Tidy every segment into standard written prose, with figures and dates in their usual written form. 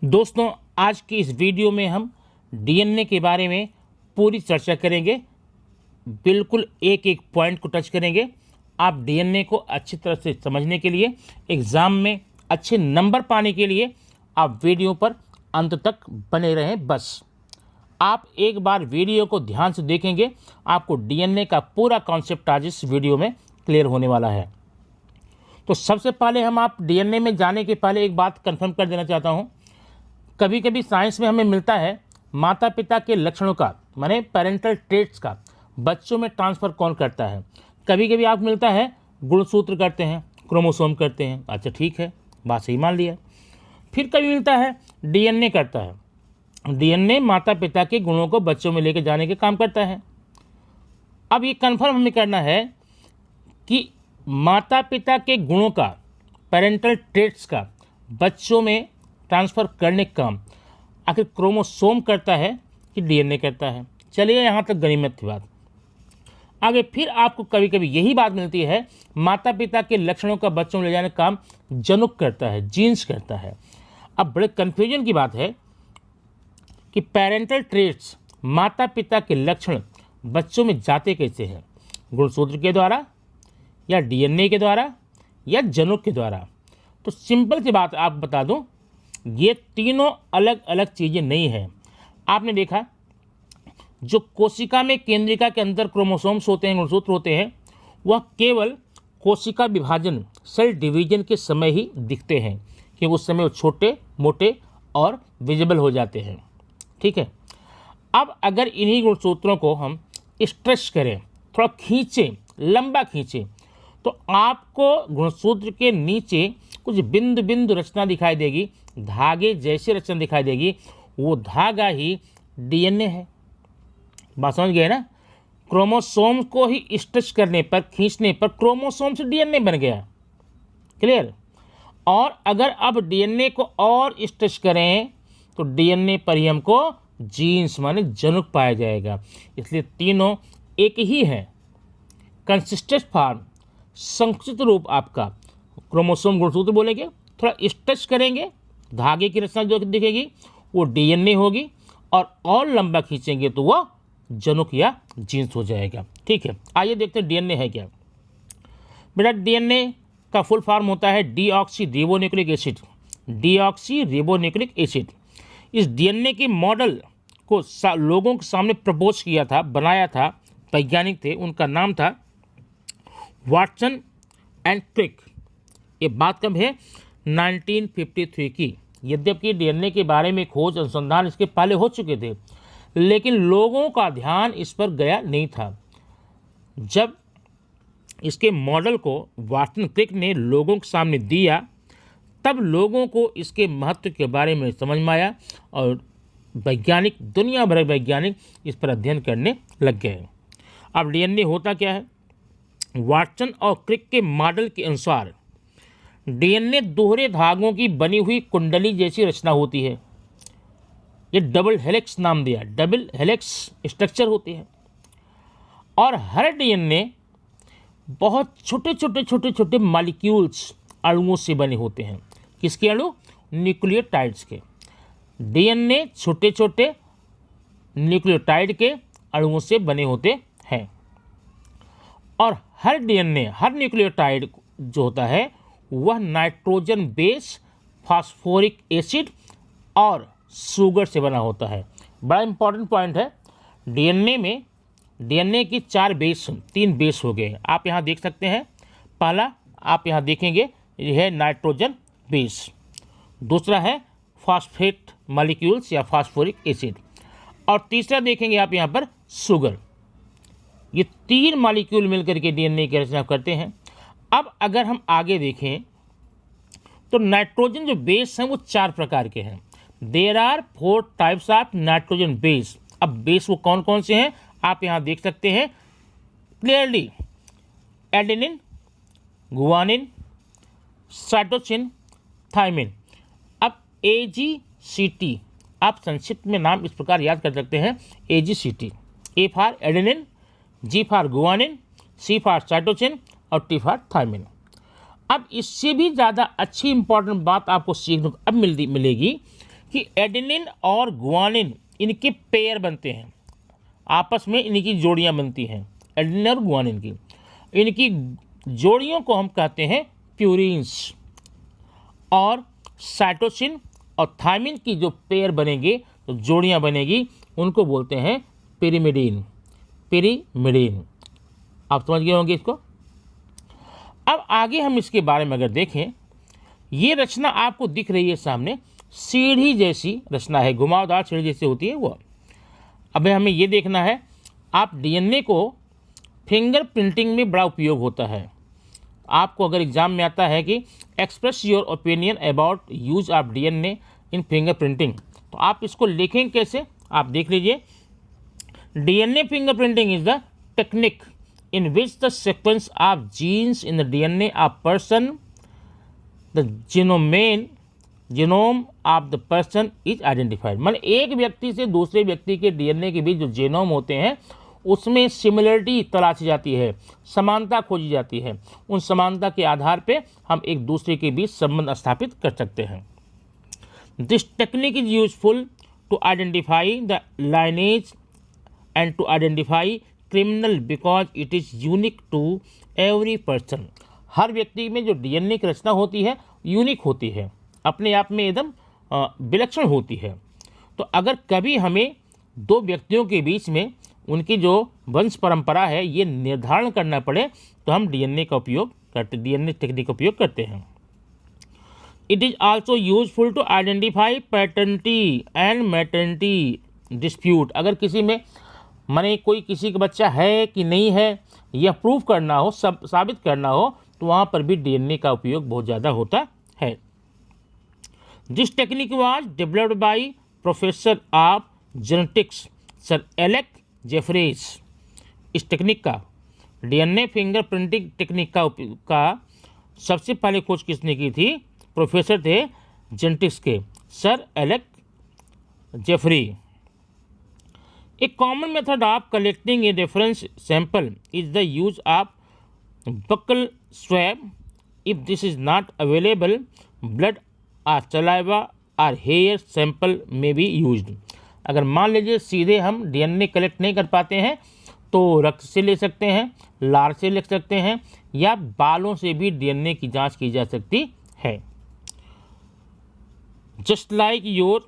दोस्तों, आज की इस वीडियो में हम डीएनए के बारे में पूरी चर्चा करेंगे। बिल्कुल एक एक पॉइंट को टच करेंगे। आप डीएनए को अच्छी तरह से समझने के लिए, एग्ज़ाम में अच्छे नंबर पाने के लिए आप वीडियो पर अंत तक बने रहें। बस आप एक बार वीडियो को ध्यान से देखेंगे, आपको डीएनए का पूरा कॉन्सेप्ट आज इस वीडियो में क्लियर होने वाला है। तो सबसे पहले आप डीएनए में जाने के पहले एक बात कंफर्म कर देना चाहता हूँ। कभी कभी साइंस में हमें मिलता है माता पिता के लक्षणों का, माने पेरेंटल ट्रेट्स का बच्चों में ट्रांसफ़र कौन करता है। कभी कभी आपको मिलता है गुणसूत्र करते हैं, क्रोमोसोम करते हैं। अच्छा ठीक है, बात सही मान लिया। फिर कभी मिलता है डीएनए करता है। डीएनए माता पिता के गुणों को बच्चों में लेके जाने के काम करता है। अब ये कन्फर्म हमें करना है कि माता पिता के गुणों का, पेरेंटल ट्रेट्स का बच्चों में ट्रांसफ़र करने का काम आखिर क्रोमोसोम करता है कि डीएनए करता है। चलिए यहाँ तक गनीमत थी बात। आगे फिर आपको कभी कभी यही बात मिलती है माता पिता के लक्षणों का बच्चों में ले जाने का काम जनुक करता है, जीन्स करता है। अब बड़े कन्फ्यूजन की बात है कि पेरेंटल ट्रेट्स, माता पिता के लक्षण बच्चों में जाते कैसे हैं, गुणसूत्र के द्वारा या डीएनए के द्वारा या जनुक के द्वारा। तो सिंपल सी बात आप बता दूं, ये तीनों अलग अलग चीज़ें नहीं हैं। आपने देखा जो कोशिका में केंद्रिका के अंदर क्रोमोसोम्स होते हैं, गुणसूत्र होते हैं, वह केवल कोशिका विभाजन, सेल डिवीजन के समय ही दिखते हैं, क्योंकि उस समय वो छोटे मोटे और विजिबल हो जाते हैं। ठीक है। अब अगर इन्हीं गुणसूत्रों को हम स्ट्रेच करें, थोड़ा खींचें, लंबा खींचें, तो आपको गुणसूत्र के नीचे कुछ बिंदु बिंदु रचना दिखाई देगी, धागे जैसी रचना दिखाई देगी। वो धागा ही डीएनए है। बात समझ गए ना? क्रोमोसोम को ही स्ट्रेच करने पर, खींचने पर क्रोमोसोम से डीएनए बन गया। क्लियर? और अगर अब डीएनए को और स्ट्रेच करें तो डीएनए पर ही हमको जीन्स माने जनुक पाया जाएगा। इसलिए तीनों एक ही है। कंसिस्टेंट फॉर्म, संकुचित रूप आपका क्रोमोसोम गुणसूत्र बोलेंगे, थोड़ा स्ट्रेच करेंगे, धागे की रचना जो दिखेगी वो डीएनए होगी, और लंबा खींचेंगे तो वह जनुक या जीन्स हो जाएगा। ठीक है, आइए देखते हैं डीएनए है क्या। बेटा डीएनए का फुल फॉर्म होता है deoxy ribonucleic acid. Deoxy ribonucleic acid. इस डीएनए के मॉडल को लोगों के सामने प्रपोज किया था, बनाया था, वैज्ञानिक थे, उनका नाम था वाटसन एंड क्रिक। ये बात कब है? 1953 की। यद्यपि डीएनए के बारे में खोज अनुसंधान इसके पहले हो चुके थे, लेकिन लोगों का ध्यान इस पर गया नहीं था। जब इसके मॉडल को वाटसन क्रिक ने लोगों के सामने दिया, तब लोगों को इसके महत्व के बारे में समझ में आया और वैज्ञानिक, दुनिया भर के वैज्ञानिक इस पर अध्ययन करने लग गए। अब डीएनए होता क्या है? वाटसन और क्रिक के मॉडल के अनुसार डीएनए दोहरे धागों की बनी हुई कुंडली जैसी रचना होती है। ये डबल हेलिक्स नाम दिया, डबल हेलिक्स स्ट्रक्चर होती है। और हर डीएनए बहुत छोटे छोटे छोटे छोटे मॉलिक्यूल्स, अणुओं से बने होते हैं। किसके अणु? न्यूक्लियोटाइड्स के। डीएनए छोटे छोटे न्यूक्लियोटाइड के अणुओं से बने होते हैं। और हर डीएनए, हर न्यूक्लियोटाइड जो होता है वह नाइट्रोजन बेस, फास्फोरिक एसिड और शुगर से बना होता है। बड़ा इंपॉर्टेंट पॉइंट है। डीएनए में डीएनए की 4 बेस, 3 बेस हो गए। आप यहाँ देख सकते हैं। पहला आप यहाँ देखेंगे, यह है नाइट्रोजन बेस। दूसरा है फास्फेट मॉलिक्यूल्स या फास्फोरिक एसिड, और तीसरा देखेंगे आप यहाँ पर शुगर। ये 3 मॉलिक्यूल मिलकर के डीएनए की रचना करते हैं। अब अगर हम आगे देखें तो नाइट्रोजन जो बेस हैं वो 4 प्रकार के हैं। There are 4 types of nitrogen base. अब बेस वो कौन कौन से हैं आप यहाँ देख सकते हैं clearly. Adenine, guanine, cytosine, thymine. अब AGCT आप संक्षिप्त में नाम इस प्रकार याद कर सकते हैं, AGCT। A for adenine, G for guanine, C for cytosine और T फॉर थायमिन। अब इससे भी ज़्यादा अच्छी इंपॉर्टेंट बात आपको सीखने को अब मिलेगी कि एडेनिन और गुआनिन इनके पेयर बनते हैं, आपस में इनकी जोड़ियां बनती हैं, एडेनिन और गुआनिन की। इनकी जोड़ियों को हम कहते हैं प्यूरिन्स, और साइटोसिन और थायमिन की जो पेयर बनेंगे, तो जोड़ियां बनेगी, उनको बोलते हैं पिरिमिडीन। पिरिमिडीन, आप समझ गए होंगे इसको। अब आगे हम इसके बारे में अगर देखें, ये रचना आपको दिख रही है सामने, सीढ़ी जैसी रचना है, घुमावदार सीढ़ी जैसी होती है वो। अब हमें ये देखना है, आप डीएनए को फिंगर प्रिंटिंग में बड़ा उपयोग होता है। आपको अगर एग्जाम में आता है कि express your opinion about use of DNA in finger printing, तो आप इसको लिखेंगे कैसे, आप देख लीजिए। DNA finger printing is the technique in which the sequence of genes in the DNA of person, the genome of the person is identified। मतलब एक व्यक्ति से दूसरे व्यक्ति के डीएनए के बीच जो जेनोम होते हैं, उसमें सिमिलरिटी तलाशी जाती है, समानता खोजी जाती है। उन समानता के आधार पे हम एक दूसरे के बीच संबंध स्थापित कर सकते हैं। This technique is useful to identify the lineage and to identify criminal because it is unique to every person. हर व्यक्ति में जो डीएनए की रचना होती है यूनिक होती है, अपने आप में एकदम विलक्षण होती है। तो अगर कभी हमें दो व्यक्तियों के बीच में उनकी जो वंश परंपरा है ये निर्धारण करना पड़े, तो हम डीएनए का उपयोग करते, डीएनए टेक्निक का उपयोग करते हैं। It is also useful to identify paternity and maternity dispute. अगर किसी में माने कोई किसी का बच्चा है कि नहीं है, यह प्रूव करना हो, सब साबित करना हो, तो वहाँ पर भी डीएनए का उपयोग बहुत ज़्यादा होता है। This technique was developed by professor of genetics sir Alec Jeffreys. इस टेक्निक का, डीएनए फिंगर प्रिंटिंग टेक्निक का सबसे पहले खोज किसने की थी? प्रोफेसर थे जेनेटिक्स के sir Alec Jeffrey. A common method of collecting a reference sample is the use of buccal swab. If this is not available, blood or saliva or hair sample may be used. अगर मान लीजिए सीधे हम DNA collect नहीं कर पाते हैं, तो रक्त से ले सकते हैं, लार से ले सकते हैं, या बालों से भी डीएनए की जांच की जा सकती है। Just like your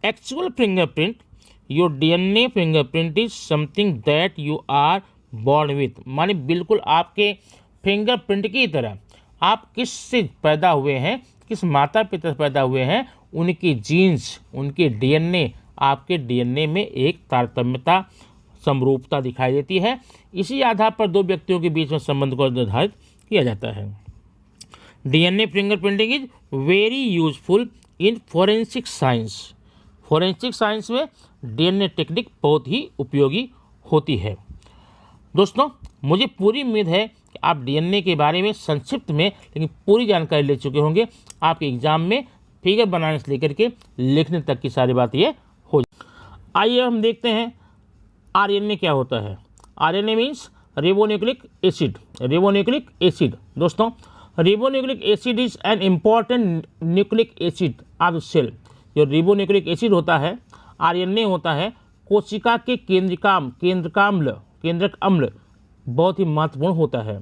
actual fingerprint, your DNA fingerprint is something that you are born with. माने बिल्कुल आपके फिंगरप्रिंट की तरह, आप किस से पैदा हुए हैं, किस माता पिता से पैदा हुए हैं, उनकी जीन्स, उनके डीएनए आपके डीएनए में एक तारतम्यता, समरूपता दिखाई देती है। इसी आधार पर दो व्यक्तियों के बीच में संबंध को निर्धारित किया जाता है। DNA fingerprinting is very useful in forensic science. Forensic science में डीएनए टेक्निक बहुत ही उपयोगी होती है। दोस्तों, मुझे पूरी उम्मीद है कि आप डीएनए के बारे में संक्षिप्त में लेकिन पूरी जानकारी ले चुके होंगे। आपके एग्जाम में फिगर बनाने से लेकर के लिखने तक की सारी बात ये हो जाए। आइए हम देखते हैं आरएनए क्या होता है। RNA means ribonucleic acid. Ribonucleic acid दोस्तों, ribonucleic acid is an important nucleic acid of cell. जो रिबोन्यूक्लिक एसिड होता है, आरएनए होता है, कोशिका के केंद्रक अम्ल बहुत ही महत्वपूर्ण होता है।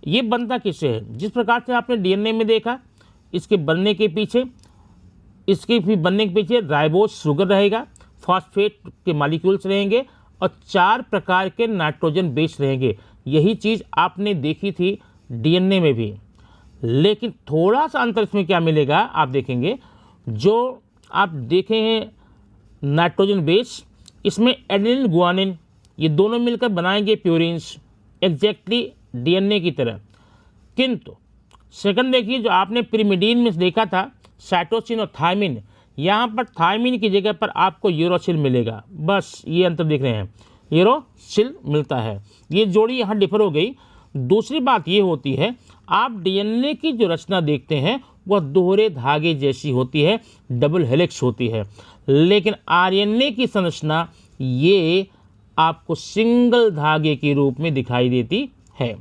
ये बनता किससे है? जिस प्रकार से आपने डीएनए में देखा, इसके बनने के पीछे राइबोज शुगर रहेगा, फॉस्फेट के मॉलिक्यूल्स रहेंगे और 4 प्रकार के नाइट्रोजन बेस रहेंगे। यही चीज़ आपने देखी थी डीएनए में भी, लेकिन थोड़ा सा अंतर इसमें क्या मिलेगा आप देखेंगे। जो आप देखे हैं नाइट्रोजन बेस, इसमें एडेनिन गुआनिन ये दोनों मिलकर बनाएंगे प्यूरिन्स, एग्जैक्टली डीएनए की तरह। किंतु सेकंड देखिए, जो आपने पिरिमिडीन में देखा था साइटोसिन और थायमिन, यहाँ पर थायमिन की जगह पर आपको यूरोसिल मिलेगा। बस ये अंतर देख रहे हैं, यूरोसिल मिलता है। ये जोड़ी यहाँ डिफर हो गई। दूसरी बात ये होती है, आप डीएनए की जो रचना देखते हैं वह दोहरे धागे जैसी होती है, डबल हेलिक्स होती है, लेकिन आरएनए की संरचना ये आपको सिंगल धागे के रूप में दिखाई देती है।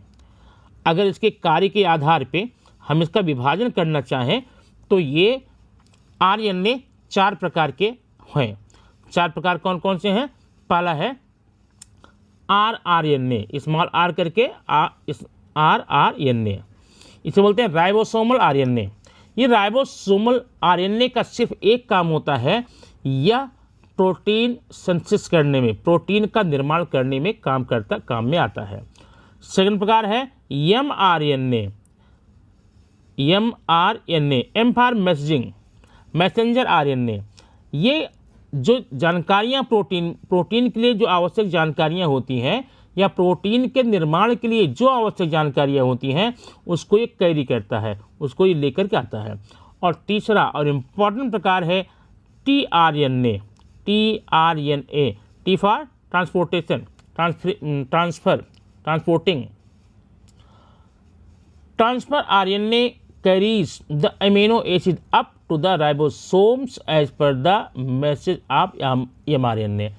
अगर इसके कार्य के आधार पे हम इसका विभाजन करना चाहें तो ये आरएनए 4 प्रकार के हैं। 4 प्रकार कौन कौन से हैं? पहला है rRNA, स्मॉल r करके rRNA, इसे बोलते हैं राइबोसोमल RNA। ये राइबोसोमल RNA का सिर्फ एक काम होता है, यह प्रोटीन सिंथेसिस करने में, प्रोटीन का निर्माण करने में काम में आता है। सेकंड प्रकार है mRNA, M for messaging, messenger RNA। ये जो जानकारियाँ प्रोटीन के लिए जो आवश्यक जानकारियाँ होती हैं या प्रोटीन के निर्माण के लिए जो आवश्यक जानकारियाँ होती हैं उसको ये कैरी करता है, उसको ये लेकर के आता है। और तीसरा और इम्पॉर्टेंट प्रकार है tRNA, T for transportation, transporting. Transfer RNA carries the amino acid up to the ribosomes as per the message of mRNA।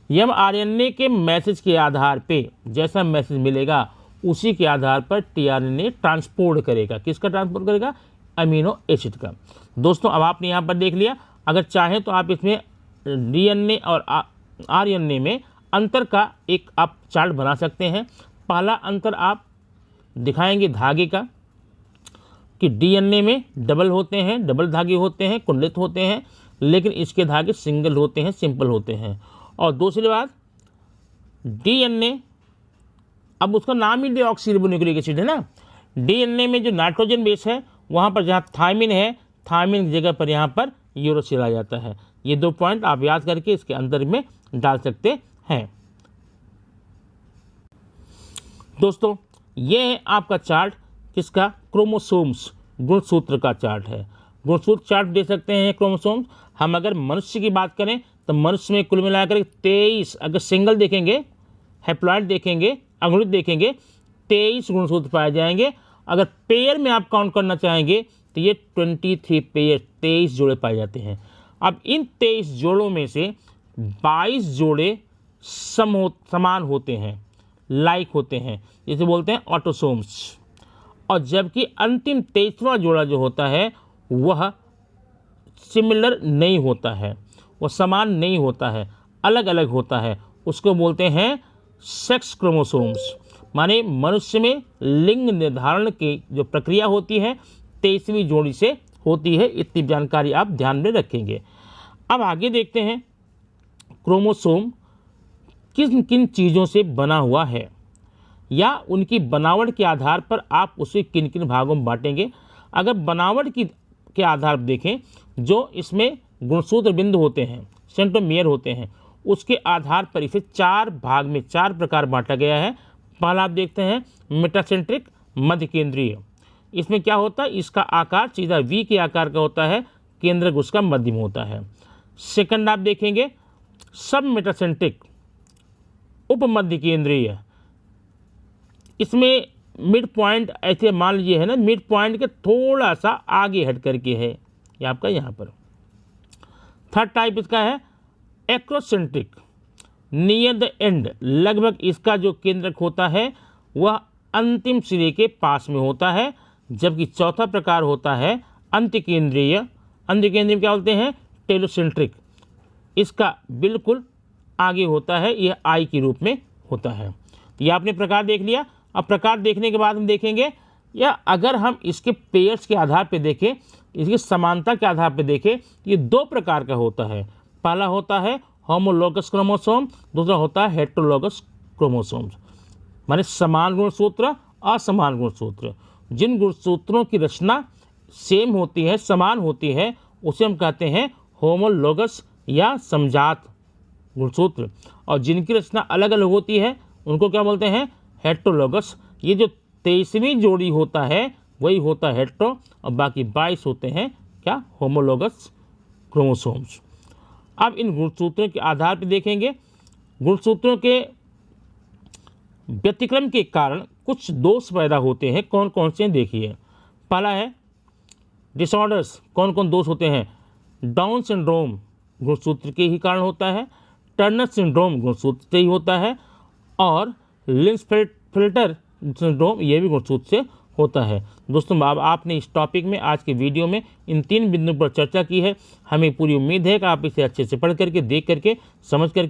mRNA के मैसेज के आधार पे, जैसा मैसेज मिलेगा उसी के आधार पर tRNA ट्रांसपोर्ट करेगा। किसका ट्रांसपोर्ट करेगा? अमीनो एसिड का। दोस्तों अब आपने यहाँ पर देख लिया। अगर चाहें तो आप इसमें DNA और RNA में अंतर का एक आप चार्ट बना सकते हैं। पहला अंतर आप दिखाएंगे धागे का, कि DNA में डबल होते हैं, डबल धागे होते हैं, कुंडलित होते हैं, लेकिन इसके धागे सिंगल होते हैं, सिंपल होते हैं। और दूसरी बात, DNA अब उसका नाम ही डीऑक्सीरिबोन्यूक्लिक एसिड है ना। DNA में जो नाइट्रोजन बेस है वहाँ पर जहाँ थायमिन है, थायमिन की जगह पर यहाँ पर यूरोसिल आ जाता है। ये 2 पॉइंट आप याद करके इसके अंदर में डाल सकते हैं। दोस्तों ये है आपका चार्ट, किसका? क्रोमोसोम्स, गुणसूत्र का चार्ट है। गुणसूत्र चार्ट दे सकते हैं क्रोमोसोम्स। हम अगर मनुष्य की बात करें तो मनुष्य में कुल मिलाकर 23, अगर सिंगल देखेंगे, हैप्लॉइड देखेंगे, अंगुलित देखेंगे, 23 गुणसूत्र पाए जाएंगे। अगर पेयर में आप काउंट करना चाहेंगे तो ये 23 पेयर, 23 जोड़े पाए जाते हैं। अब इन 23 जोड़ों में से 22 जोड़े समान होते हैं, लाइक होते हैं, जिसे बोलते हैं ऑटोसोम्स। और जबकि अंतिम 23वां जोड़ा जो होता है वह सिमिलर नहीं होता है, वह समान नहीं होता है, अलग अलग होता है। उसको बोलते हैं सेक्स क्रोमोसोम्स। माने मनुष्य में लिंग निर्धारण की जो प्रक्रिया होती है 23वीं जोड़ी से होती है। इतनी जानकारी आप ध्यान में रखेंगे। अब आगे देखते हैं क्रोमोसोम किन किन चीज़ों से बना हुआ है, या उनकी बनावट के आधार पर आप उसे किन किन भागों में बांटेंगे। अगर बनावट के आधार पर देखें, जो इसमें गुणसूत्र बिंदु होते हैं, सेंट्रोमियर होते हैं, उसके आधार पर इसे 4 भाग में 4 प्रकार बांटा गया है। पहला आप देखते हैं मेटासेंट्रिक, मध्य केंद्रीय। इसमें क्या होता है? इसका आकार सीधा V के आकार का होता है, केंद्रक उसका मध्यम होता है। सेकंड आप देखेंगे सब मेटासेंट्रिक, उपमध्य केंद्रीय। इसमें मिड पॉइंट ऐसे मान लीजिए है ना, मिड पॉइंट के थोड़ा सा आगे हट करके है ये आपका यहाँ पर। थर्ड टाइप इसका है एक्रोसेंट्रिक, नियर द एंड, लगभग इसका जो केंद्रक होता है वह अंतिम सिरे के पास में होता है। जबकि चौथा प्रकार होता है अंत्य केंद्रीय। अंत्य केंद्रीय क्या बोलते हैं? टेलोसेंट्रिक, इसका बिल्कुल आगे होता है, यह आई के रूप में होता है। ये आपने प्रकार देख लिया। अब प्रकार देखने के बाद हम देखेंगे, या अगर हम इसके पेयर्स के आधार पे देखें, इसकी समानता के आधार पे देखें, ये 2 प्रकार का होता है। पहला होता है होमोलोगस क्रोमोसोम, दूसरा होता है हेटेरोलोगस क्रोमोसोम्स। माने समान गुणसूत्र, असमान गुणसूत्र। जिन गुणसूत्रों की रचना सेम होती है, समान होती है, उसे हम कहते हैं होमोलोगस या समजात गुणसूत्र। और जिनकी रचना अलग अलग होती है उनको क्या बोलते हैं? हेटेरोलोगस। ये जो 23वीं जोड़ी होता है वही होता है हेटेरो, और बाकी 22 होते हैं क्या? Homologous chromosomes. अब इन गुणसूत्रों के आधार पर देखेंगे, गुणसूत्रों के व्यतिक्रम के कारण कुछ दोष पैदा होते हैं। कौन कौन से देखिए। पहला है डिसऑर्डर्स। कौन कौन दोष होते हैं? डाउन सिंड्रोम गुणसूत्र के ही कारण होता है, टर्नर सिंड्रोम गुणसूत्र से ही होता है, और लिंक्सफेल्टर सिंड्रोम ये भी गुणसूत्र से होता है। दोस्तों, अब आपने इस टॉपिक में, आज के वीडियो में इन 3 बिंदुओं पर चर्चा की है। हमें पूरी उम्मीद है कि आप इसे अच्छे से पढ़ करके, देख करके, समझ करके